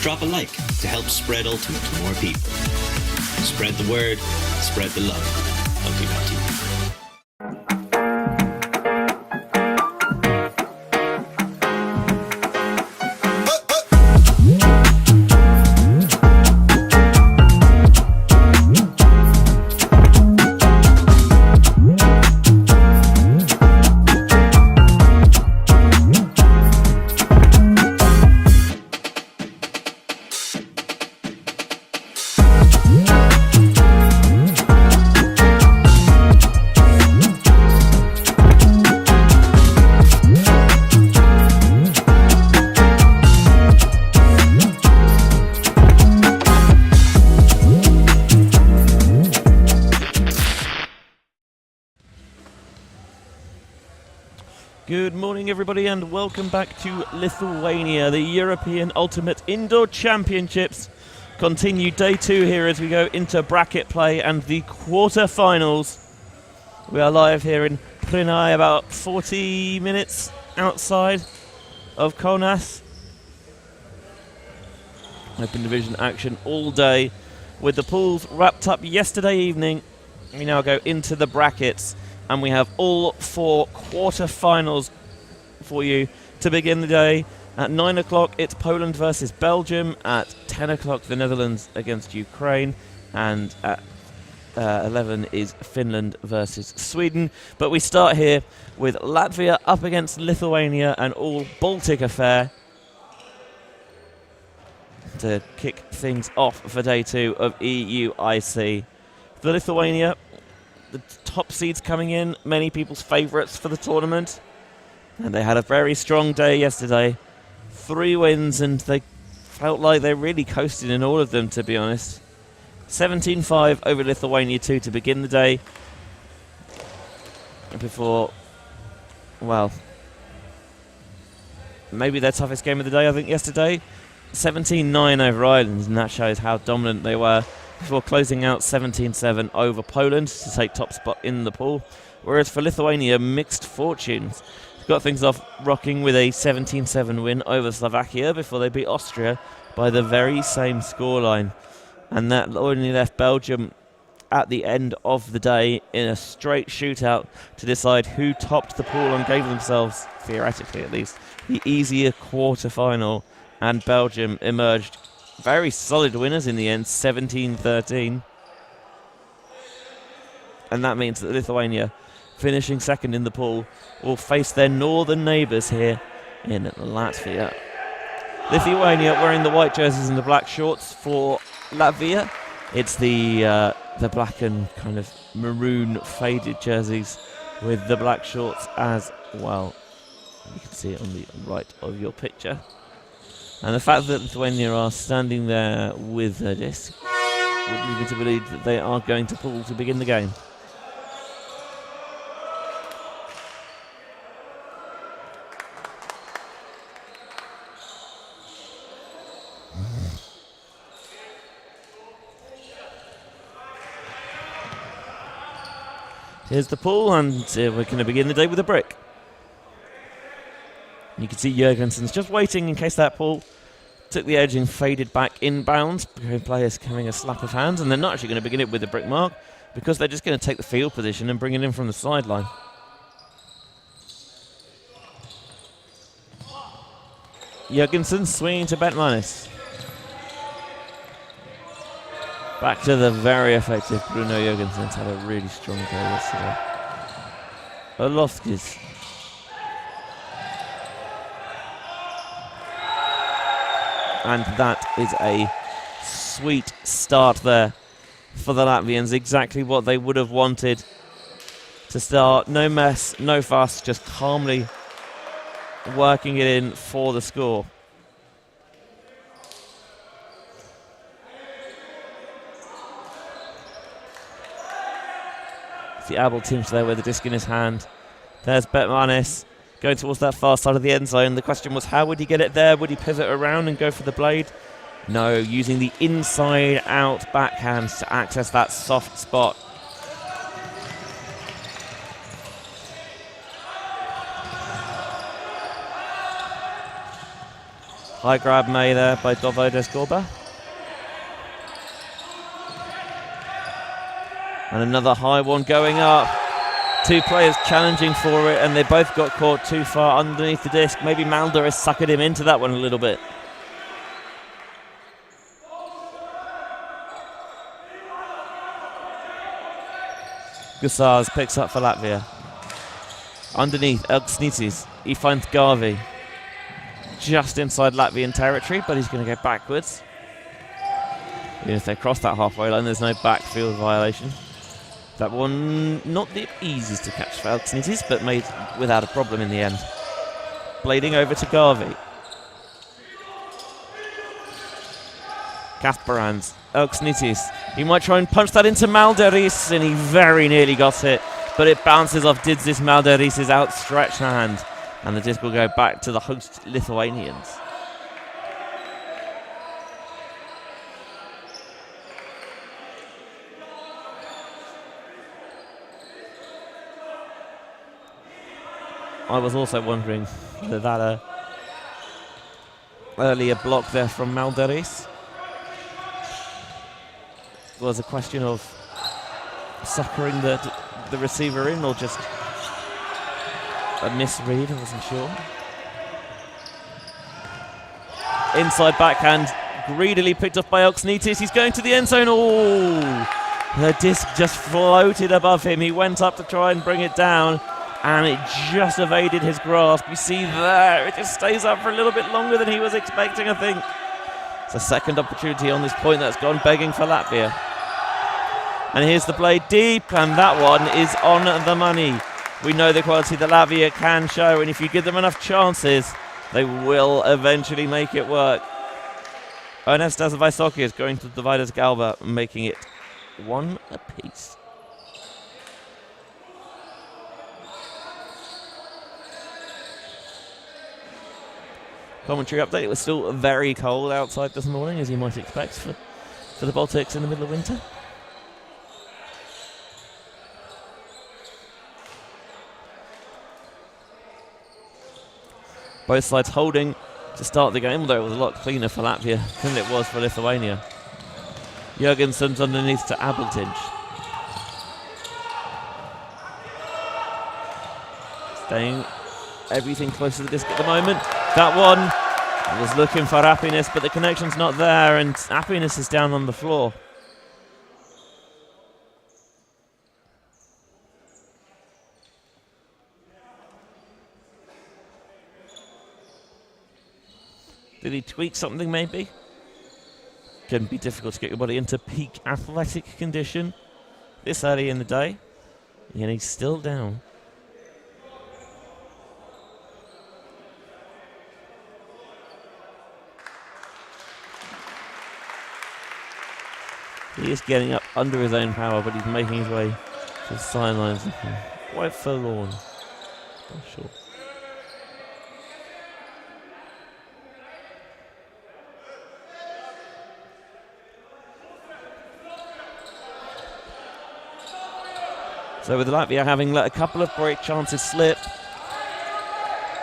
drop a like to help spread Ultimate to more people. Spread the word, spread the love. ULTI.TV. Good morning everybody and welcome back to Lithuania. The European Ultimate Indoor Championships continue day 2 here as we go into bracket play and the quarter-finals. We are live here in PRIENAI, about 40 minutes outside of Kaunas. Open division action all day with the pools wrapped up yesterday evening. We now go into the brackets. And we have all 4 quarter-finals for you to begin the day. At 9 o'clock, it's Poland versus Belgium. At 10 o'clock, the Netherlands against Ukraine. And at 11 is Finland versus Sweden. But we start here with Latvia up against Lithuania, an all-Baltic affair to kick things off for day 2 of EUIC. For Lithuania, the top seeds coming in, many people's favourites for the tournament. And they had a very strong day yesterday. 3 wins, and they felt like they really coasted in all of them, to be honest. 17-5 over Lithuania 2 to begin the day. Before, well, maybe their toughest game of the day, I think, yesterday. 17-9 over Ireland, and that shows how dominant they were. Before closing out 17-7 over Poland to take top spot in the pool. Whereas for Lithuania, mixed fortunes. Got things off rocking with a 17-7 win over Slovakia before they beat Austria by the very same scoreline. And that only left Belgium at the end of the day in a straight shootout to decide who topped the pool and gave themselves, theoretically at least, the easier quarter-final. And Belgium emerged very solid winners in the end, 17-13. And that means that Lithuania, finishing second in the pool, will face their northern neighbours here in Latvia. Lithuania wearing the white jerseys and the black shorts. For Latvia, it's the black and kind of maroon faded jerseys with the black shorts as well. You can see it on the right of your picture. And the fact that Lithuania are standing there with a disc would lead me to believe that they are going to pool to begin the game. Here's the pool, and we're going to begin the day with a brick. You can see Jurgensen's just waiting in case that ball took the edge and faded back inbounds. Players having a slap of hands, and they're not actually going to begin it with the brick mark because they're just going to take the field position and bring it in from the sideline. Jurgensen swinging to Betmanis. Back to the very effective Bruno Jurgensen's had a really strong day yesterday. Orlovskis. And that is a sweet start there for the Latvians. Exactly what they would have wanted to start. No mess, no fuss, just calmly working it in for the score. The Abel team's there with the disc in his hand. There's Betmanis going towards that far side of the end zone. The question was, how would he get it there? Would he pivot around and go for the blade? No, using the inside-out backhand to access that soft spot. High grab made there by Dovydas Gorba. And another high one going up. Two players challenging for it, and they both got caught too far underneath the disc. Maybe Mulder has suckered him into that one a little bit. Gusars picks up for Latvia. Underneath, Elksnitis. He finds Garvey. Just inside Latvian territory, but he's going to go backwards. Even if they cross that halfway line, there's no backfield violation. That one, not the easiest to catch for Elksnitis, but made without a problem in the end. Blading over to Garvey. Kasparans, Elksnitis. He might try and punch that into Malderis, and he very nearly got it, but it bounces off Didzis Malderis' outstretched hand, and the disc will go back to the host Lithuanians. I was also wondering whether that earlier block there from Malderis was a question of suckering the receiver in, or just a misread. I wasn't sure. Inside backhand, greedily picked up by Elksnitis. He's going to the end zone. Oh, the disc just floated above him. He went up to try and bring it down, and it just evaded his grasp. You see there, it just stays up for a little bit longer than he was expecting, I think. It's a second opportunity on this point that's gone begging for Latvia. And here's the blade deep, and that one is on the money. We know the quality that Latvia can show, and if you give them enough chances, they will eventually make it work. Ernestas Vaisoki is going to Dovydas Galba, making it one apiece. Commentary update. It was still very cold outside this morning, as you might expect for the Baltics in the middle of winter. Both sides holding to start the game, although it was a lot cleaner for Latvia than it was for Lithuania. Jurgensen's underneath to Abeltinge. Staying everything close to the disc at the moment. That one was looking for Happiness, but the connection's not there, and Happiness is down on the floor. Did he tweak something, maybe? Can be difficult to get your body into peak athletic condition this early in the day. And he's still down. He is getting up under his own power, but he's making his way to the sidelines. Quite forlorn. Not sure. So with Latvia having let a couple of great chances slip,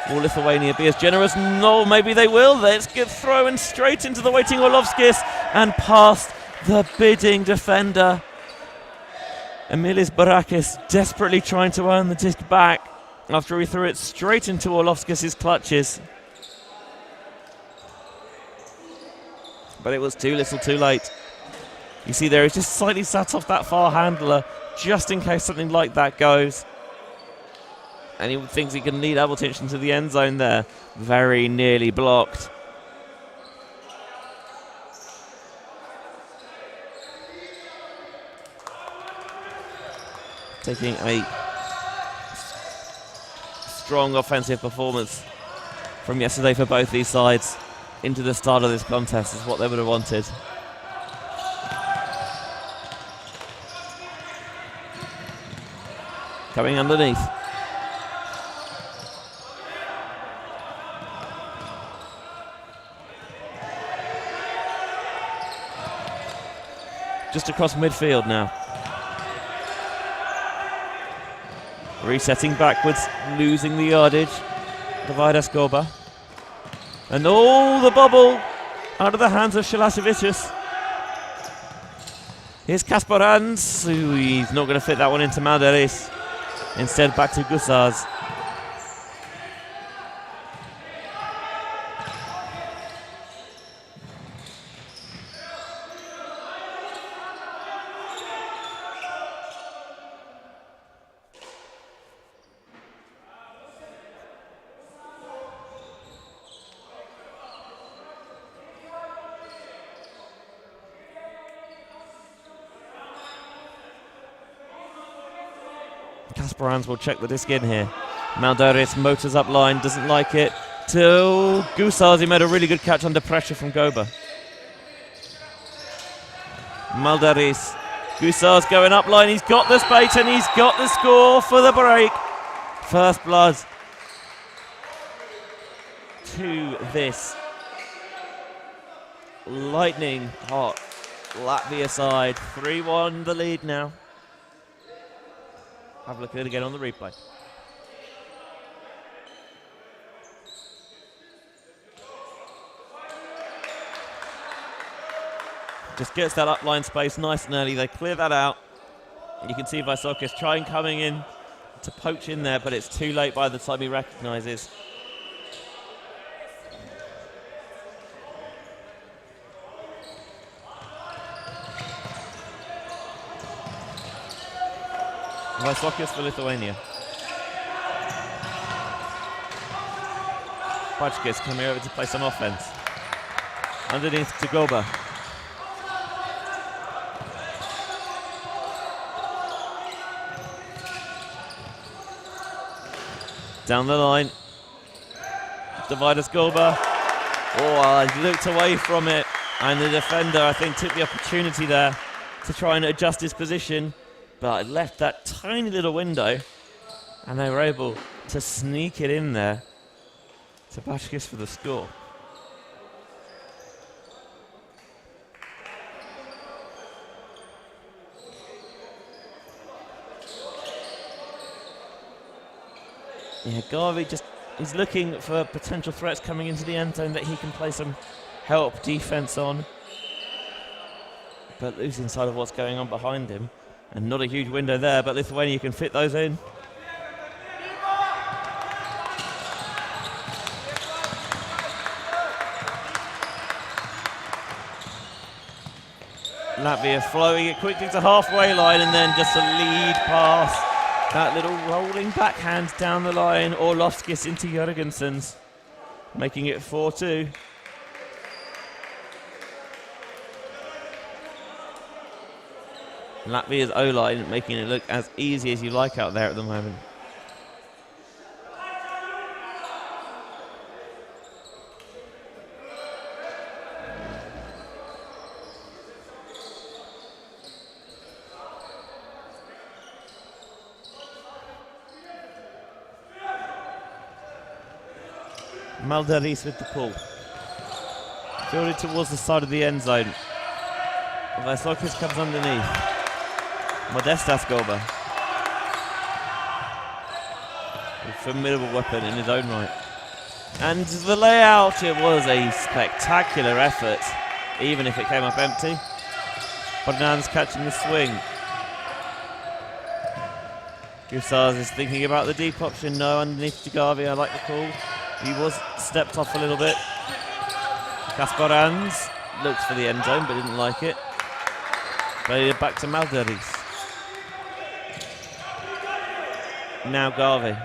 will Lithuania be as generous? No, maybe they will. Let's get thrown straight into the waiting Orlovskis and past the bidding defender. Emilis Barakis desperately trying to earn the disc back after he threw it straight into Orlovskis' clutches. But it was too little too late. You see there, he's just slightly sat off that far handler just in case something like that goes. And he thinks he can lead Abeltinge into the end zone there. Very nearly blocked. Taking a strong offensive performance from yesterday for both these sides into the start of this contest is what they would have wanted. Coming underneath. Just across midfield now. Resetting backwards, losing the yardage. Dovydas Gorba. And all the bubble out of the hands of Shilasevicius. Here's Kasparans. He's not going to fit that one into Malderis. Instead, back to Gusars. Kasparans will check the disc in here. Malderis motors up line, doesn't like it. To Gusars, he made a really good catch under pressure from Goba. Malderis. Gusars going up line, he's got the spate and he's got the score for the break. First blood to this lightning hot Latvia side. 3-1 the lead now. Have a look at it again on the replay. Just gets that upline space nice and early. They clear that out. And you can see Vaisokis trying coming in to poach in there, but it's too late by the time he recognises. Vaisokis for Lithuania. Bajkis coming over to play some offense. Underneath to Goba. Down the line. Dividers Goba. Oh, he looked away from it. And the defender, I think, took the opportunity there to try and adjust his position. But it left that tiny little window. And they were able to sneak it in there to Bajkis for the score. Yeah, Garvey he's looking for potential threats coming into the end zone that he can play some help defense on. But losing sight of what's going on behind him. And not a huge window there, but Lithuania can fit those in. Latvia flowing it quickly to halfway line and then just a lead pass. That little rolling backhand down the line. Orlovskis into Jørgensen's, making it 4-2. Latvia's O-line making it look as easy as you like out there at the moment. Malderis with the pull. Fielded towards the side of the end zone. Vaisokis comes underneath. Modestas Goba. A formidable weapon in his own right. And the layout, it was a spectacular effort, even if it came up empty. Bodnan's catching the swing. Gusars is thinking about the deep option. No, underneath Jagavi, I like the call. He was stepped off a little bit. Kasparans looked for the end zone but didn't like it. Played it back to Malderis. Now Garvey.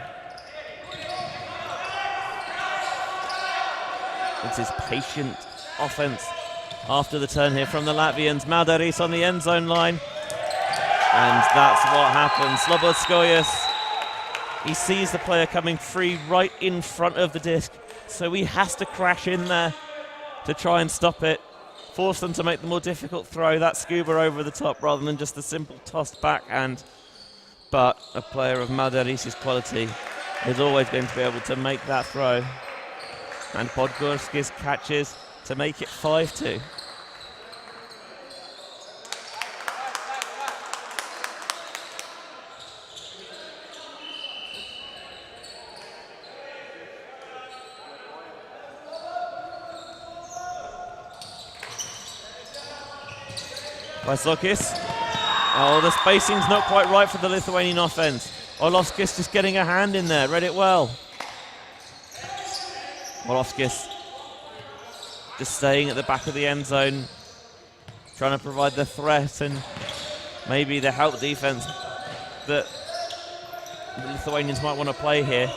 It's his patient offense after the turn here from the Latvians. Malderis on the end zone line. And that's what happens. Slobodskoyas. He sees the player coming free right in front of the disc, so he has to crash in there to try and stop it, force them to make the more difficult throw, that scuba over the top rather than just a simple tossed backhand. But a player of Malderis' quality is always going to be able to make that throw. And Podgorskis catches to make it 5-2. Vaisokis. Oh, the spacing's not quite right for the Lithuanian offense. Orlovskis just getting a hand in there, read it well. Orlovskis just staying at the back of the end zone, trying to provide the threat and maybe the help defense that the Lithuanians might want to play here.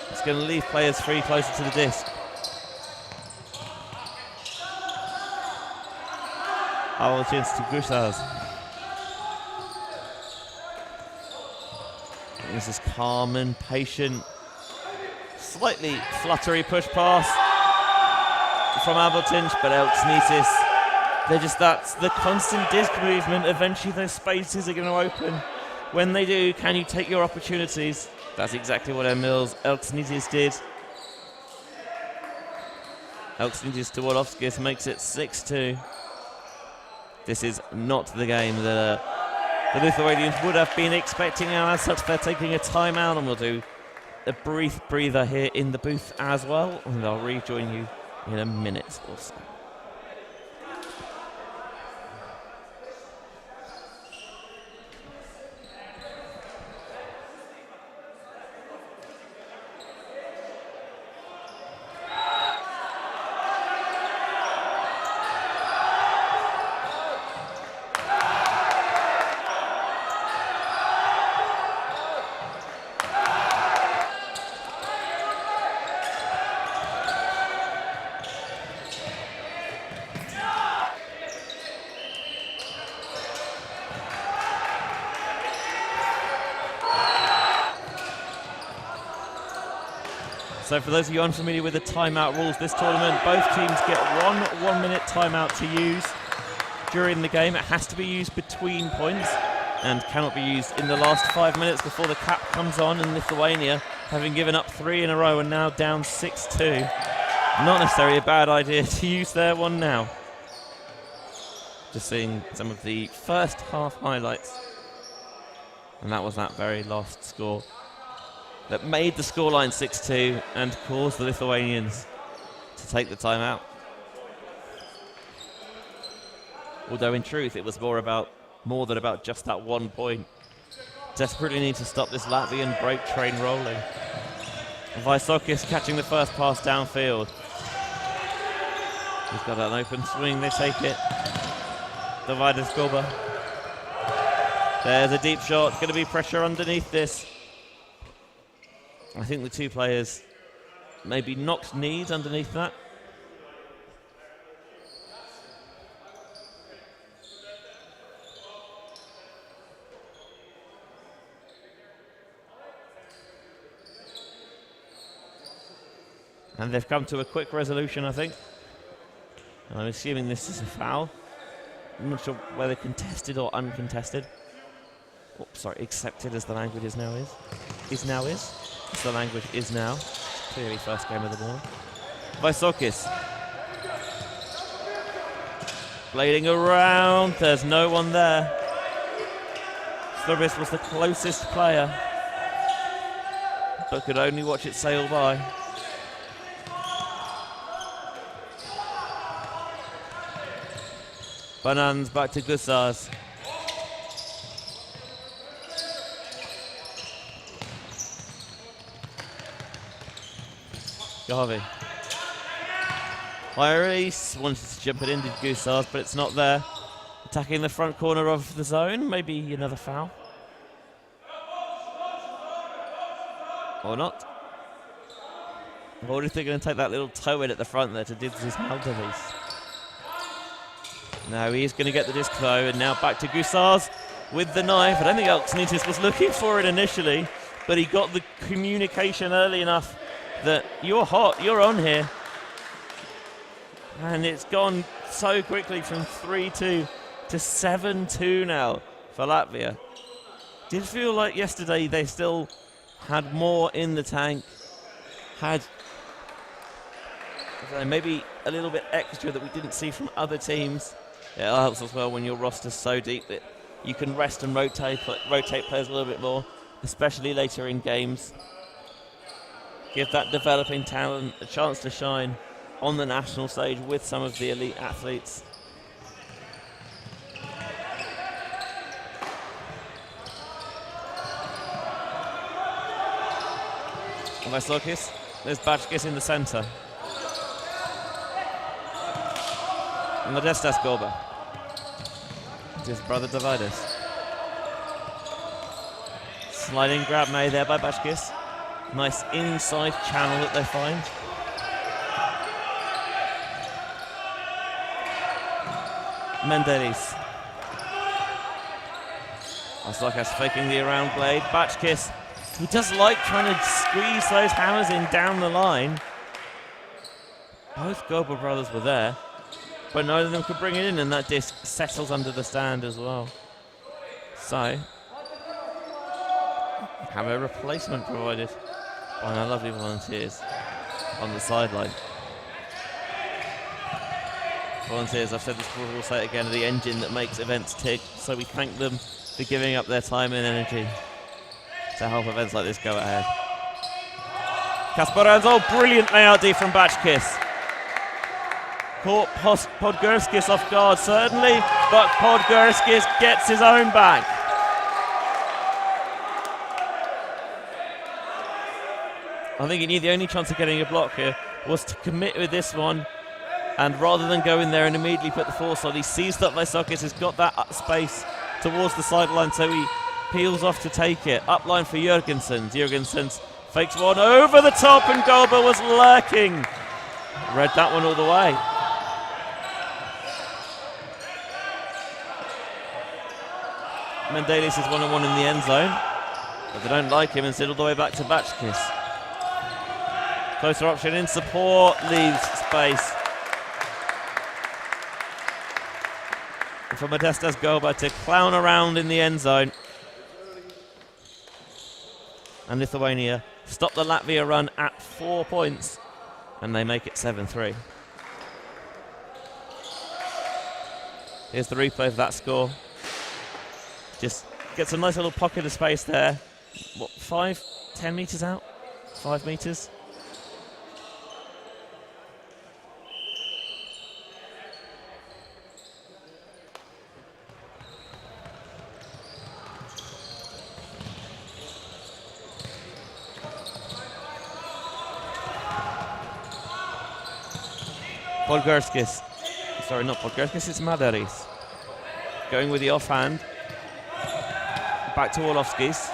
It's going to leave players free closer to the disc. Our chance to Gusas. This is calm and patient. Slightly fluttery push pass from Abeltinch, but Elksnitis. That's the constant disc movement. Eventually those spaces are going to open. When they do, can you take your opportunities? That's exactly what Elksnitis did. Elksnitis to Orlovskis makes it 6-2. This is not the game that the Lithuanians would have been expecting, and as such they're taking a timeout, and we'll do a brief breather here in the booth as well, and I'll rejoin you in a minute or so. So for those of you unfamiliar with the timeout rules this tournament, both teams get one minute timeout to use during the game. It has to be used between points and cannot be used in the last 5 minutes before the cap comes on, and Lithuania, having given up 3 in a row, and now down 6-2. Not necessarily a bad idea to use their one now. Just seeing some of the first half highlights. And that was that very last score that made the scoreline 6-2 and caused the Lithuanians to take the timeout. Although in truth it was more than about just that 1 point. Desperately need to stop this Latvian break train rolling. Vaisokis catching the first pass downfield. He's got an open swing, they take it. Divided Skoba. There's a deep shot, going to be pressure underneath this. I think the two players maybe knocked knees underneath that. And they've come to a quick resolution, I think. And I'm assuming this is a foul. I'm not sure whether contested or uncontested. Oh, sorry, accepted as the language is now. The language is now. Clearly first game of the morning. Vaisokis. Blading around. There's no one there. Slurvis was the closest player, but could only watch it sail by. Banans back to Gusars. Garvey. Iris wanted to jump it into Gusars, but it's not there. Attacking the front corner of the zone. Maybe another foul. Or not. Or do you think they're going to take that little toe in at the front there to Didzis Maldavis? No, he's going to get the disc though, and now back to Gusars with the knife. I don't think Elksnitis was looking for it initially, but he got the communication early enough that you're hot, you're on here. And it's gone so quickly from 3-2 to 7-2 now for Latvia. Did feel like yesterday they still had more in the tank, had maybe a little bit extra that we didn't see from other teams. It helps as well when your roster's so deep that you can rest and rotate players a little bit more, especially later in games. Give that developing talent a chance to shine on the national stage with some of the elite athletes. Vaisokis. There's Bachkis in the centre. Modestas Gorba. His brother Davidas. Sliding grab made there by Bachkis. Nice inside channel that they find. Mendelis. Vaisokis faking the around blade. Bachkis, he does like trying to squeeze those hammers in down the line. Both Gorba brothers were there, but neither of them could bring it in, and that disc settles under the stand as well. So, have a replacement provided by our lovely volunteers on the sideline. Volunteers, I've said this before, we'll say it again, are the engine that makes events tick, so we thank them for giving up their time and energy to help events like this go ahead. Kasparadze, brilliant layout D from Bachkis. Caught Podgorskis off guard, certainly, but Podgorskis gets his own back. I think he knew the only chance of getting a block here was to commit with this one, and rather than go in there and immediately put the force on, he sees that Vaisokis has got that space towards the sideline, so he peels off to take it. Upline for Jurgensen. Jurgensen fakes one over the top, and Gorba was lurking. Read that one all the way. Mendelis is 1-on-1 in the end zone, but they don't like him and sit all the way back to Bachkis. Closer option in support, leaves space for Modestas Gorba to clown around in the end zone. And Lithuania stop the Latvia run at 4 points, and they make it 7-3. Here's the replay of that score. Just gets a nice little pocket of space there. What, 10 metres out? 5 metres? Podgorskis. Sorry, not Podgorskis, it's Madaris. Going with the offhand. Back to Orlovskis.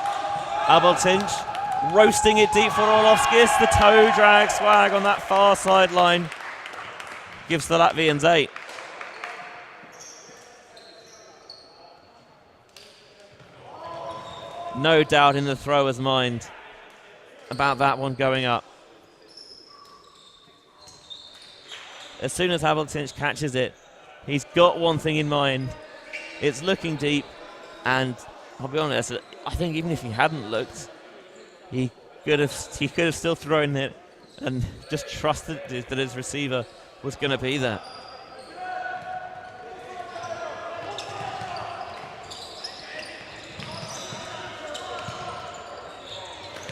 Abeltinch roasting it deep for Orlovskis. The toe drag swag on that far sideline gives the Latvians 8. No doubt in the thrower's mind about that one going up. As soon as Abeltinch catches it, he's got one thing in mind. It's looking deep, and I'll be honest, I think even if he hadn't looked, he could have still thrown it and just trusted that his receiver was going to be there.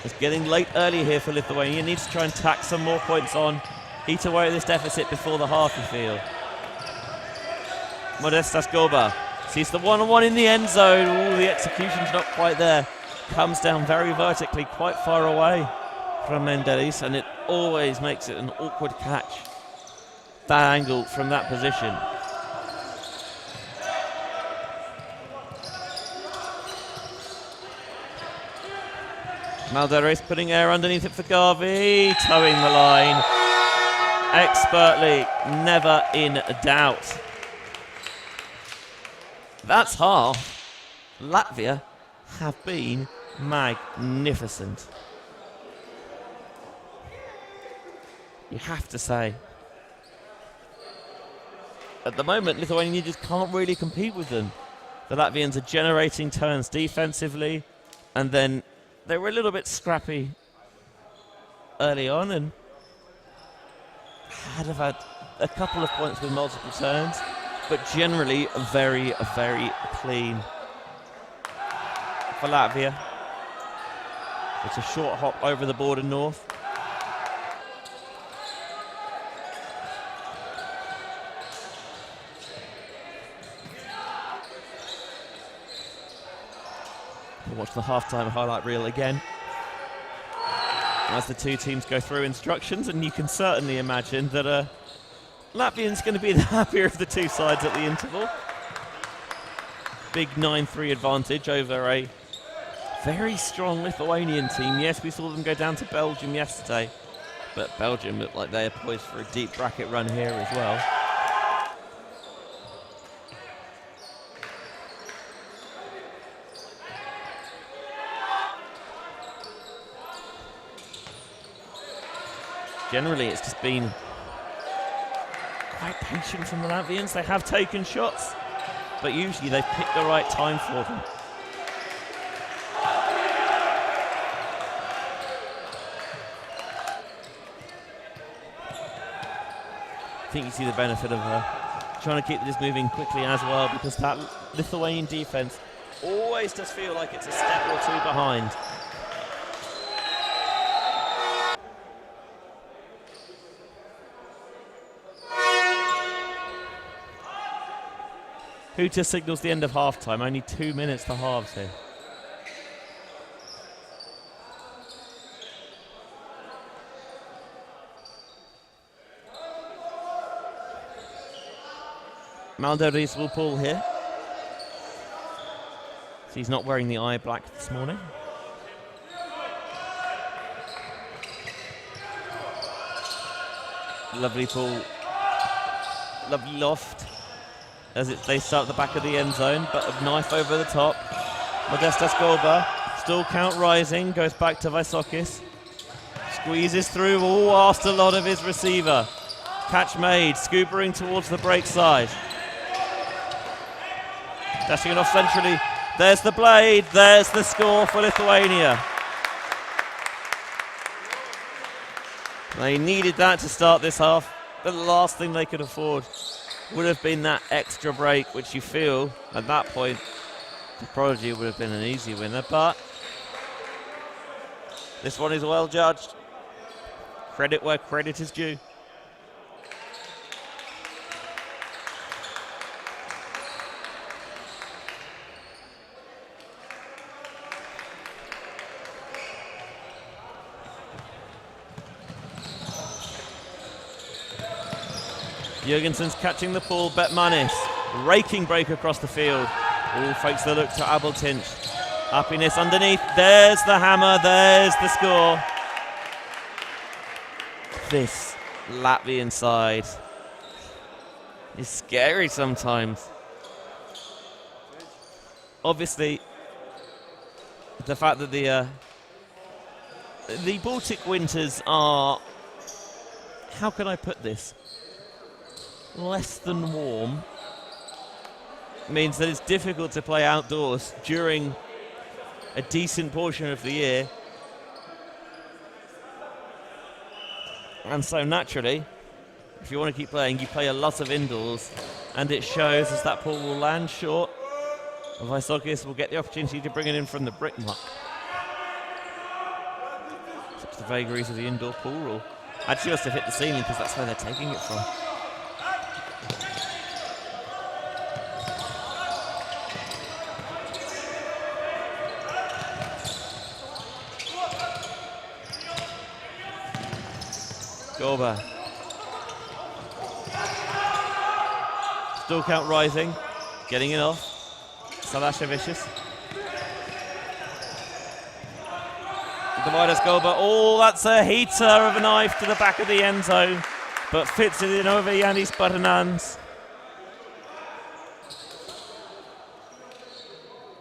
It's getting late early here for Lithuania. Needs to try and tack some more points on. Eat away at this deficit before the half, you feel. Modestas Gorba sees the 1-on-1 in the end zone. Ooh, the execution's not quite there. Comes down very vertically, quite far away from Mendelis, and it always makes it an awkward catch. That angle from that position. Malderes putting air underneath it for Garvey, towing the line. Expertly, never in doubt. That's half. Latvia have been magnificent. You have to say. At the moment, Lithuania just can't really compete with them. The Latvians are generating turns defensively, and then they were a little bit scrappy early on, and have had a couple of points with multiple turns, but generally very, very clean for Latvia. It's a short hop over the border north. We'll watch the halftime highlight reel again. as the two teams go through instructions, and you can certainly imagine that Latvian's going to be the happier of the two sides at the interval. Big 9-3 advantage over a very strong Lithuanian team. Yes, we saw them go down to Belgium yesterday, but Belgium look like they're poised for a deep bracket run here as well. Generally, it's just been quite patient from the Latvians. They have taken shots, but usually they've picked the right time for them. I think you see the benefit of trying to keep this moving quickly as well, because that Lithuanian defense always does feel like it's a step or two behind. Who just signals the end of half-time? Only 2 minutes to halves here. Maldoris will pull here. So he's not wearing the eye black this morning. Lovely pull. Lovely loft. As they start at the back of the end zone, but a knife over the top. Modestas Golba, still count rising, goes back to Vaisokis. Squeezes through, asked a lot of his receiver. Catch made, scoopering towards the break side. Dashing it off centrally. There's the blade, there's the score for Lithuania. They needed that to start this half. The last thing they could afford would have been that extra break, which you feel at that point the Prodigy would have been an easy winner, but this one is well judged. Credit where credit is due. Jurgensen's catching the ball, Betmanis, raking break across the field. All fakes the look to Abeltinch. Happiness underneath, there's the hammer, there's the score. This Latvian side is scary sometimes. Obviously, the fact that the Baltic winters are, how can I put this? Less than warm means that it's difficult to play outdoors during a decent portion of the year, and so naturally, if you want to keep playing, you play a lot of indoors, and it shows as that ball will land short. Vaisokis will get the opportunity to bring it in from the brick mark. Such the vagaries of the indoor pool rule. Actually, must have hit the ceiling because that's where they're taking it from. Golba. Still count rising, getting it off. Salasevicius. Dividas Golba. Oh, that's a heater of a knife to the back of the end zone, but fits it in over Yanis Bernans.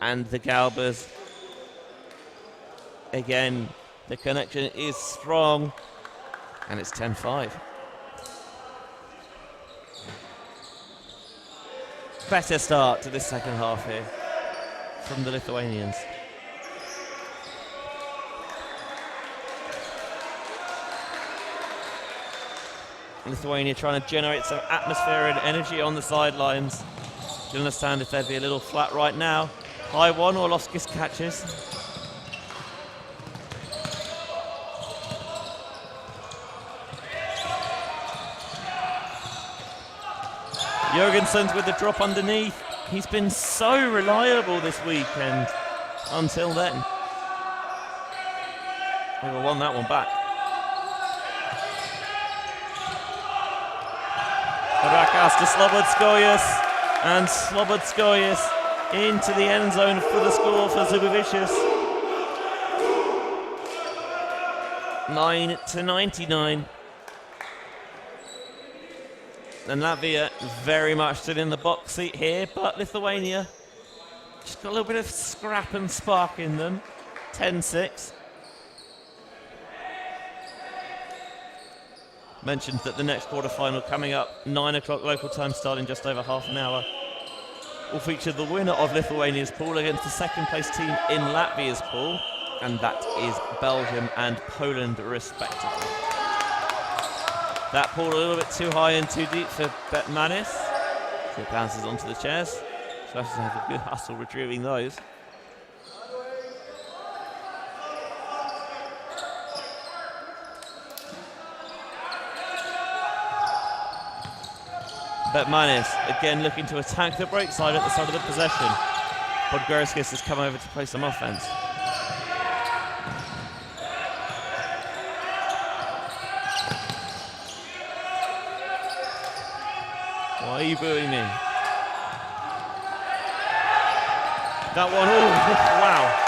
And the Galbers. Again, the connection is strong. And it's 10-5. Better start to this second half here from the Lithuanians. Lithuania trying to generate some atmosphere and energy on the sidelines. You understand if they'd be a little flat right now. High one, Orlovskis catches. Jurgensen's with the drop underneath. He's been so reliable this weekend until then. They will won that one back. out to Slobodskoyas, and Slobodskoyas into the end zone for the score for Zubovicius. 9-99. And Latvia very much still in the box seat here, but Lithuania just got a little bit of scrap and spark in them. 10-6. Mentioned that the next quarter-final coming up, 9 o'clock local time, starting just over half an hour, will feature the winner of Lithuania's pool against the second-place team in Latvia's pool, and that is Belgium and Poland, respectively. That pool a little bit too high and too deep for Betmanis, so it bounces onto the chairs. So has to have a good hustle retrieving those. Betmanis again looking to attack the break side at the start of the possession. Podgorskis has come over to play some offense. Why are you booing me? That one, oh, wow.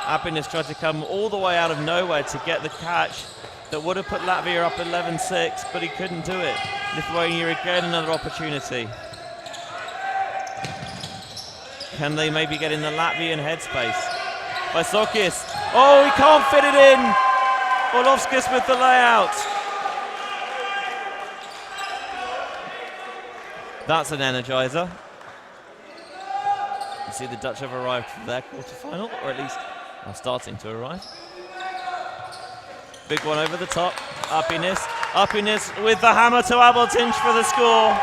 Happiness tried to come all the way out of nowhere to get the catch that would have put Latvia up 11-6, but he couldn't do it. Lithuania again, another opportunity. Can they maybe get in the Latvian headspace? Vaisokis. Oh, he can't fit it in. Orlovskis with the layout. That's an energizer. You see the Dutch have arrived for their quarter-final, or at least are starting to arrive. Big one over the top. Uppiness. Uppiness with the hammer to Abeltinch for the score.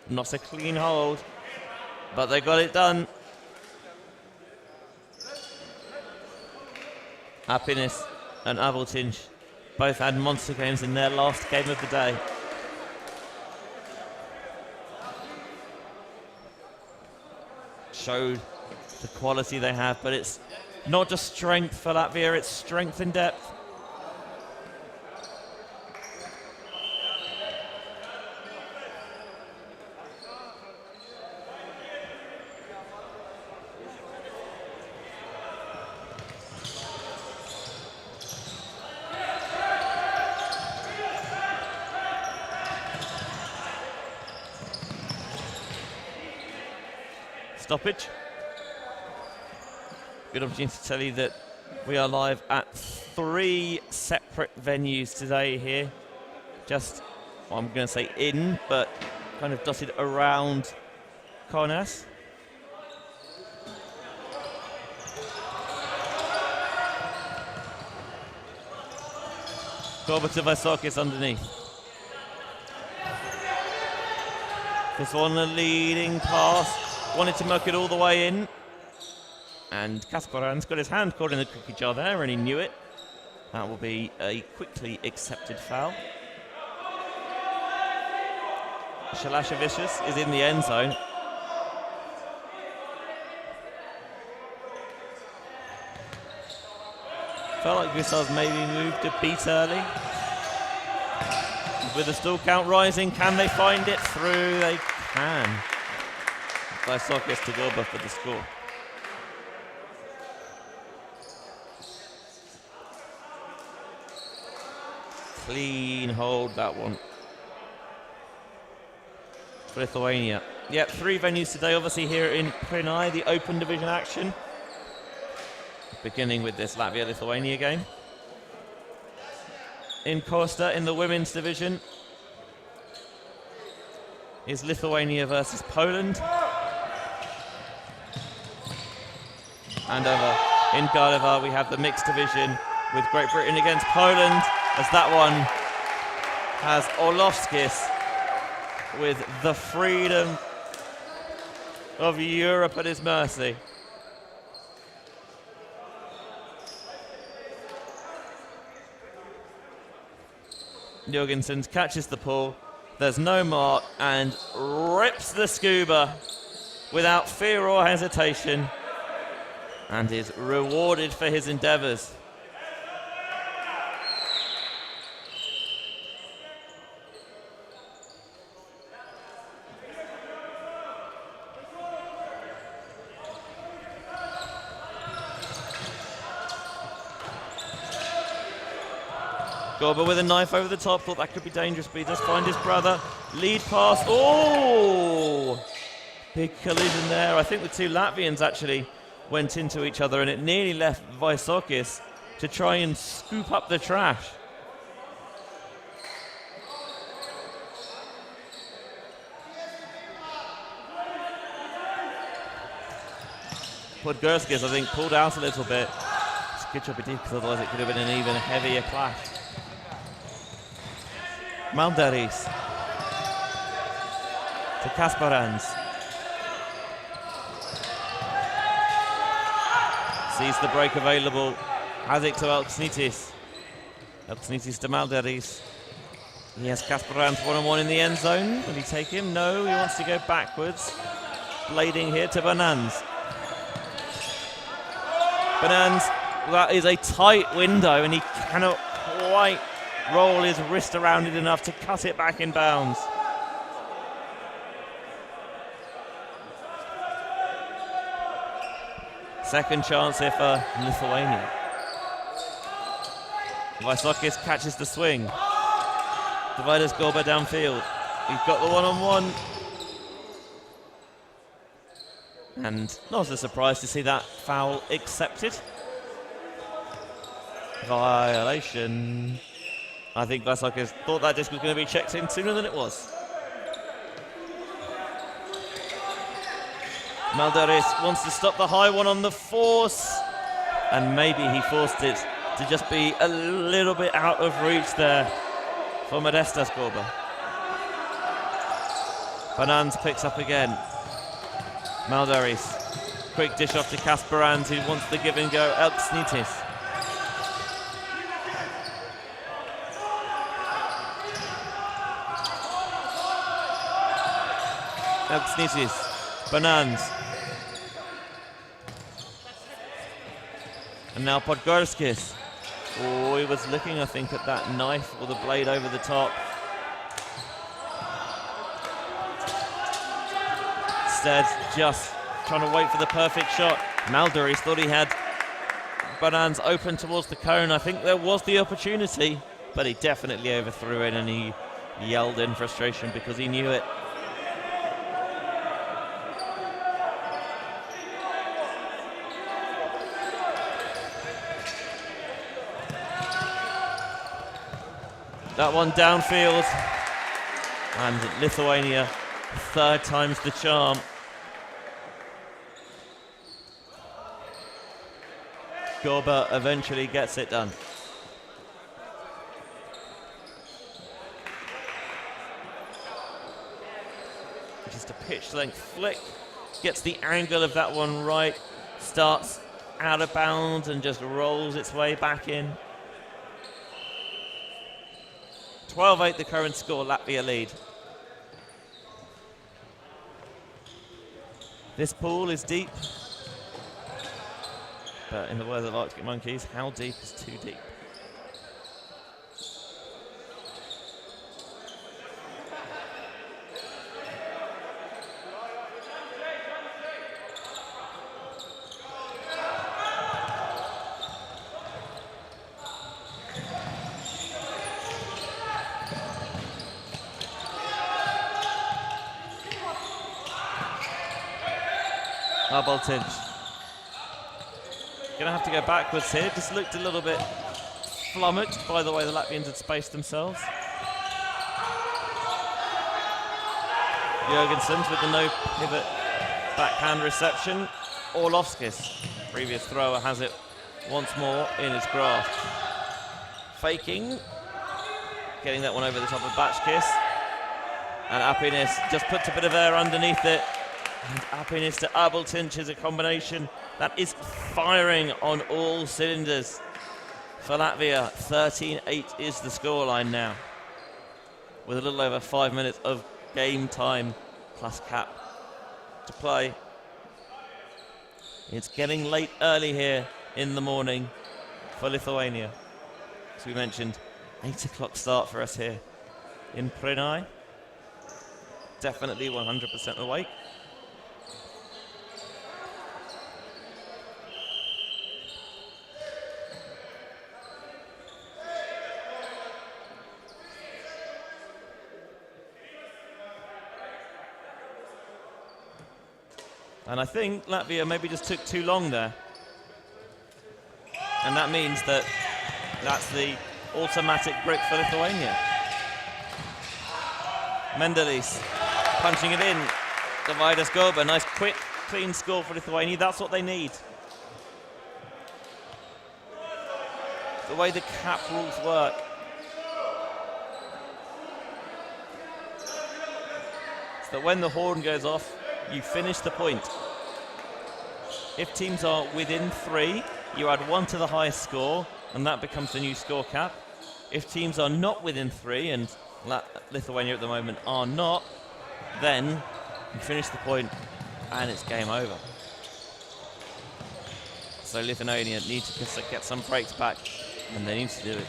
Not a clean hold, but they got it done. Uppiness and Abeltinch both had monster games in their last game of the day. Showed the quality they have, but it's not just strength for Latvia, it's strength in depth. Stoppage. Good opportunity to tell you that we are live at 3 separate venues today here. Just, well, I'm going to say in, but kind of dotted around Kaunas. Korba to Vaisokis underneath. This one a leading pass. Wanted to muck it all the way in. And Kasparan's got his hand caught in the cookie jar there, and he knew it. That will be a quickly accepted foul. Shalashevicius is in the end zone. Felt like Gustav's maybe moved a beat early. With the stall count rising, can they find it through? They can. Vaisokis to Gorba for the score. Clean hold, that one. For Lithuania. Yep, 3 venues today, obviously here in PRIENAI, the open division action. Beginning with this Latvia-Lithuania game. In Kosta, in the women's division, is Lithuania versus Poland. And over in Gardevar, we have the mixed division with Great Britain against Poland, as that one has Orlovskis with the freedom of Europe at his mercy. Jorgensen catches the pull. There's no mark and rips the scuba without fear or hesitation and is rewarded for his endeavours. Gorba with a knife over the top, thought that could be dangerous, but he does find his brother. Lead pass, oh! Big collision there. I think the two Latvians actually went into each other and it nearly left Vaisokis to try and scoop up the trash. Podgorskis, I think, pulled out a little bit. It's a good job he did, because otherwise it could have been an even heavier clash. Maldaris to Kasparans. Sees the break available. Has it to Elksnitis. Elksnitis to Maldaris. He has Kasparans one-on-one in the end zone. Will he take him? No, he wants to go backwards. Blading here to Banans. Banans, that is a tight window and he cannot quite roll his wrist around it enough to cut it back in bounds. Second chance here for Lithuania. Vaisokis catches the swing. Dividers Gorba downfield. He's got the one-on-one. And not a surprise to see that foul accepted. Violation. I think Vaisokis thought that disc was going to be checked in sooner than it was. Maldaris wants to stop the high one on the force. And maybe he forced it to just be a little bit out of reach there for Modestas Gorba. Banans picks up again. Maldaris. Quick dish off to Kasparans, who wants the give and go. Elksnitis. Elksnitis. Banans. And now Podgorskis. Oh, he was looking, I think, at that knife or the blade over the top. Instead, just trying to wait for the perfect shot. Maldaris thought he had Banans open towards the cone. I think there was the opportunity, but he definitely overthrew it and he yelled in frustration because he knew it. That one downfield, and Lithuania, third time's the charm. Gorba eventually gets it done. Just a pitch length flick, gets the angle of that one right, starts out of bounds and just rolls its way back in. 12-8 the current score, Latvia lead. This pool is deep, but in the words of Arctic Monkeys, how deep is too deep? Baltinch. Gonna have to go backwards here. Just looked a little bit flummoxed by the way the Latvians had spaced themselves. Jorgensen with the no pivot backhand reception. Orlovskis, previous thrower, has it once more in his grasp. Faking, getting that one over the top of Batchkiss. And Apinis just puts a bit of air underneath it. And Apinis to Abeltinch is a combination that is firing on all cylinders for Latvia. 13-8 is the scoreline now. with a little over 5 minutes of game time plus cap to play. It's getting late early here in the morning for Lithuania. As we mentioned, 8 o'clock start for us here in PRIENAI. Definitely 100% awake. And I think Latvia maybe just took too long there. And that means that that's the automatic brick for Lithuania. Mendelis punching it in. Davidas Goba, nice quick, clean score for Lithuania. That's what they need. The way the cap rules work. So that when the horn goes off, you finish the point. If teams are within 3, you add 1 to the highest score, and that becomes the new score cap. If teams are not within 3, and Lithuania at the moment are not, then you finish the point, and it's game over. So Lithuania need to get some breaks back, and they need to do it.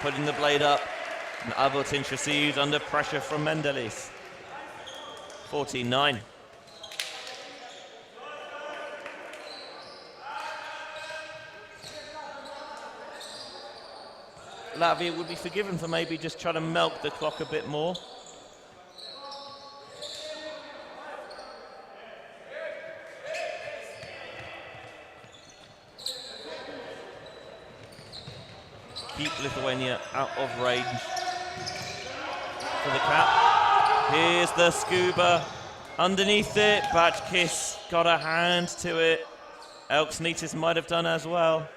Putting the blade up, and Albertin received under pressure from Mendelis. 14-9. Latvia would be forgiven for maybe just trying to milk the clock a bit more. Keep Lithuania out of range for the cap. Here's the scuba. Underneath it, Batchkiss got a hand to it. Elksnitis might have done as well.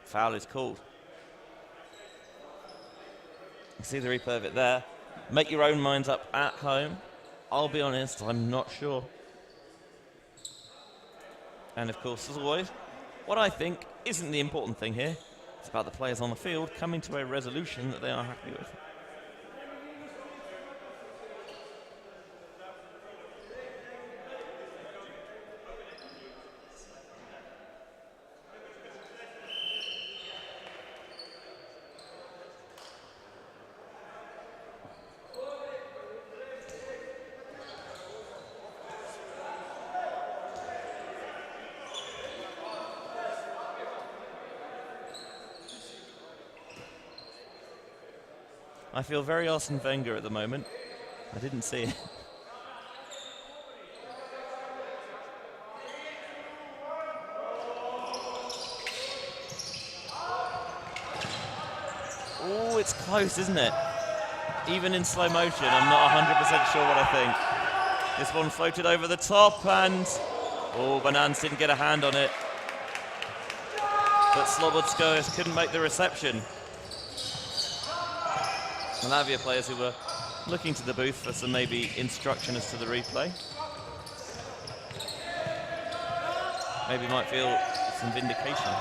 Foul is called. You see the replay of it there. Make your own minds up at home. I'll be honest, I'm not sure. And of course, as always, what I think isn't the important thing here. It's about the players on the field coming to a resolution that they are happy with. I feel very Arsene Wenger at the moment. I didn't see it. Oh, it's close, isn't it? Even in slow motion, I'm not 100% sure what I think. This one floated over the top and... oh, Banans didn't get a hand on it. But Slobodskois couldn't make the reception. The Latvia players who were looking to the booth for some maybe instruction as to the replay. Maybe might feel some vindication.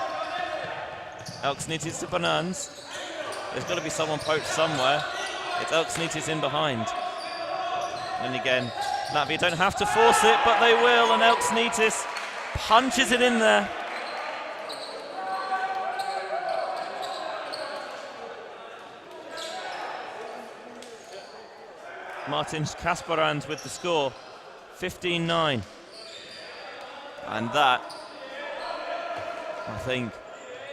Elksnitis to Banans. There's got to be someone poached somewhere. It's Elksnitis in behind. And again, Latvia don't have to force it, but they will, and Elksnitis punches it in there. Martin Kasparans with the score, 15-9. And that, I think,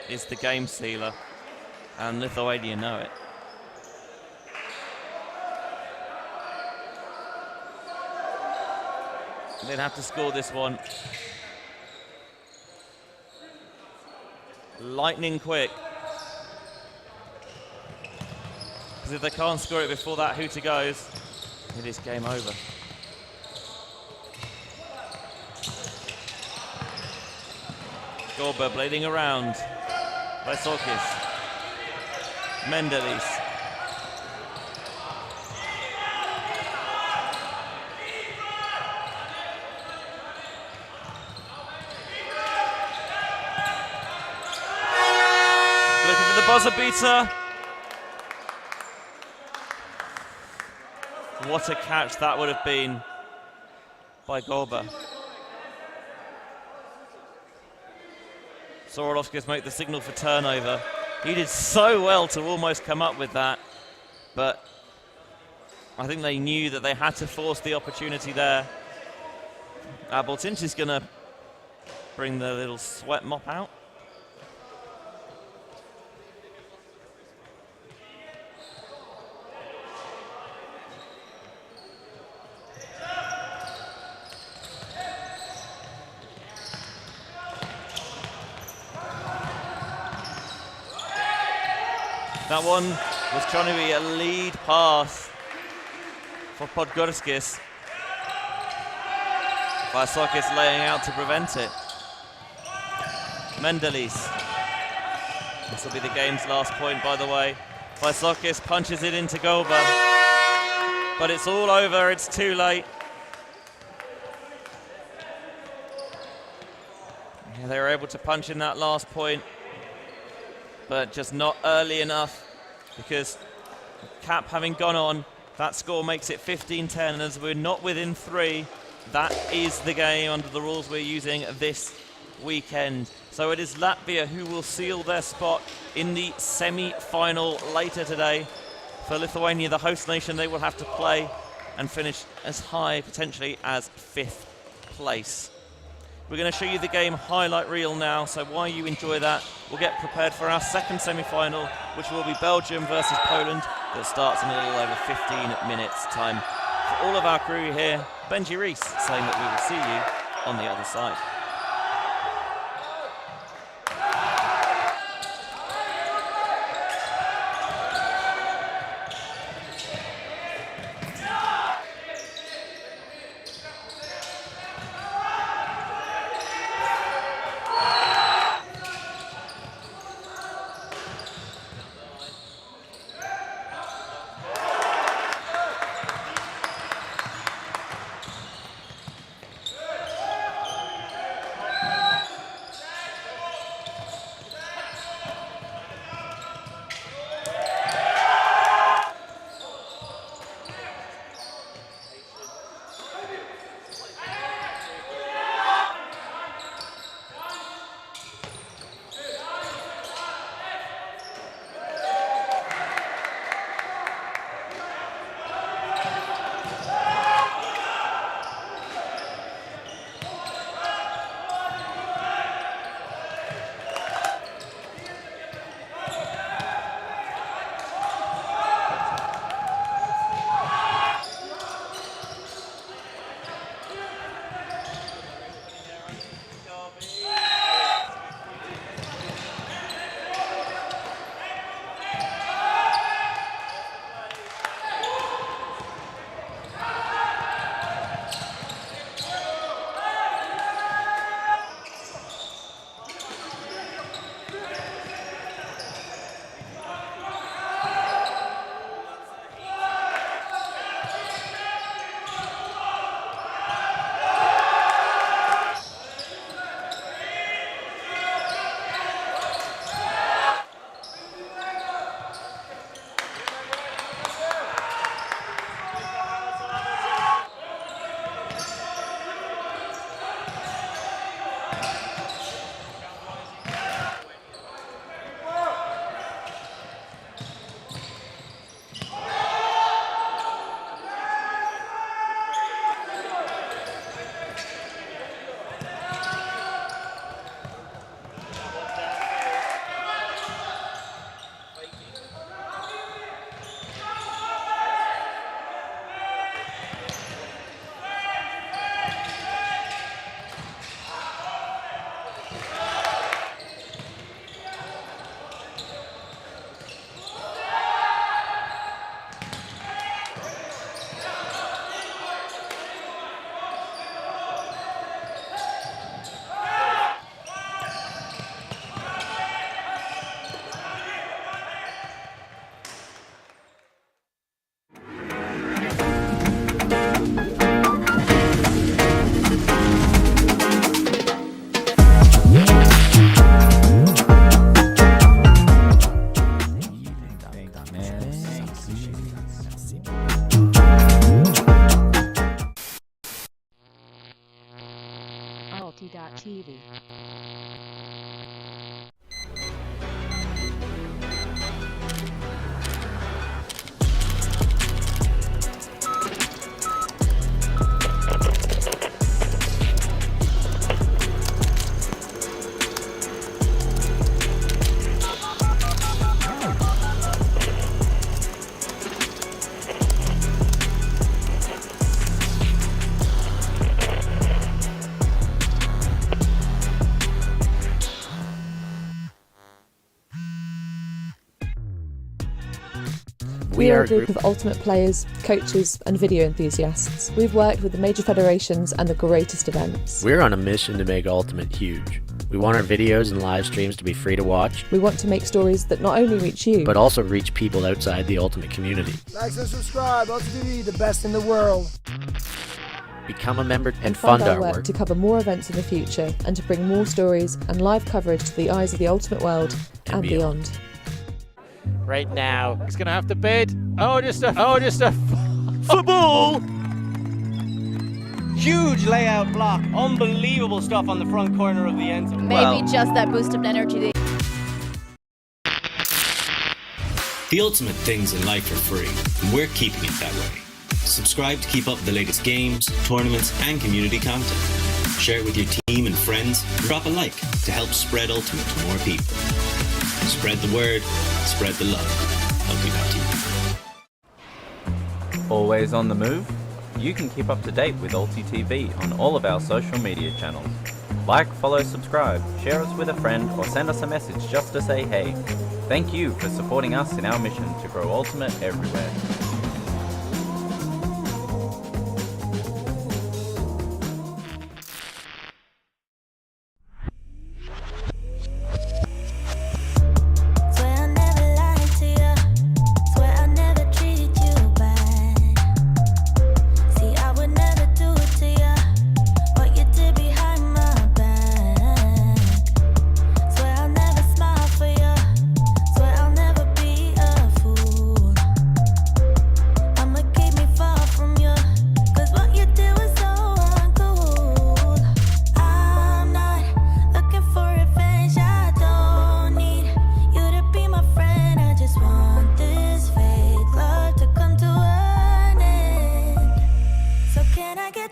is the game sealer. And Lithuania know it. They'd have to score this one. Lightning quick. Because if they can't score it before that hooter goes, it is game over. Gorba blading around. Vaisokis. Mendelis. buzzer beater. What a catch that would have been by Golba. Sorolovskis make the signal for turnover. He did so well to almost come up with that, but I think they knew that they had to force the opportunity there. Boltinski's going to bring the little sweat mop out. That one was trying to be a lead pass for Podgorskis. Varsokis laying out to prevent it. Mendelis. This will be the game's last point, by the way. Varsokis punches it into Golba. But it's all over, it's too late. Yeah, they were able to punch in that last point, but just not early enough, because Cap having gone on, that score makes it 15-10, and as we're not within 3, that is the game under the rules we're using this weekend. So it is Latvia who will seal their spot in the semi-final later today. For Lithuania, the host nation, they will have to play and finish as high, potentially, as 5th place. We're going to show you the game highlight reel now, so while you enjoy that, we'll get prepared for our second semi-final, which will be Belgium versus Poland, that starts in a little over 15 minutes' time. For all of our crew here, Benji Rees saying that we will see you on the other side. ULTI.TV. We are a group of ultimate players, coaches and video enthusiasts. We've worked with the major federations and the greatest events. We're on a mission to make Ultimate huge. We want our videos and live streams to be free to watch. We want to make stories that not only reach you, but also reach people outside the Ultimate community. Like and subscribe, ULTI.TV, the best in the world. Become a member and fund fund our work to cover more events in the future and to bring more stories and live coverage to the eyes of the Ultimate world and beyond. Right now, he's going to have to bid. Just a football! Huge layout block. Unbelievable stuff on the front corner of the end zone. Maybe just that boost of energy. The ultimate things in life are free, and we're keeping it that way. Subscribe to keep up with the latest games, tournaments, and community content. Share it with your team and friends, and drop a like to help spread Ultimate to more people. Spread the word, spread the love. ULTI.TV. Always on the move? You can keep up to date with ULTI.TV on all of our social media channels. Like, follow, subscribe, share us with a friend, or send us a message just to say hey. Thank you for supporting us in our mission to grow Ultimate everywhere.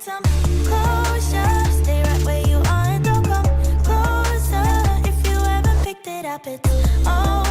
Some closure, stay right where you are and don't come closer. If you haven't picked it up, it's all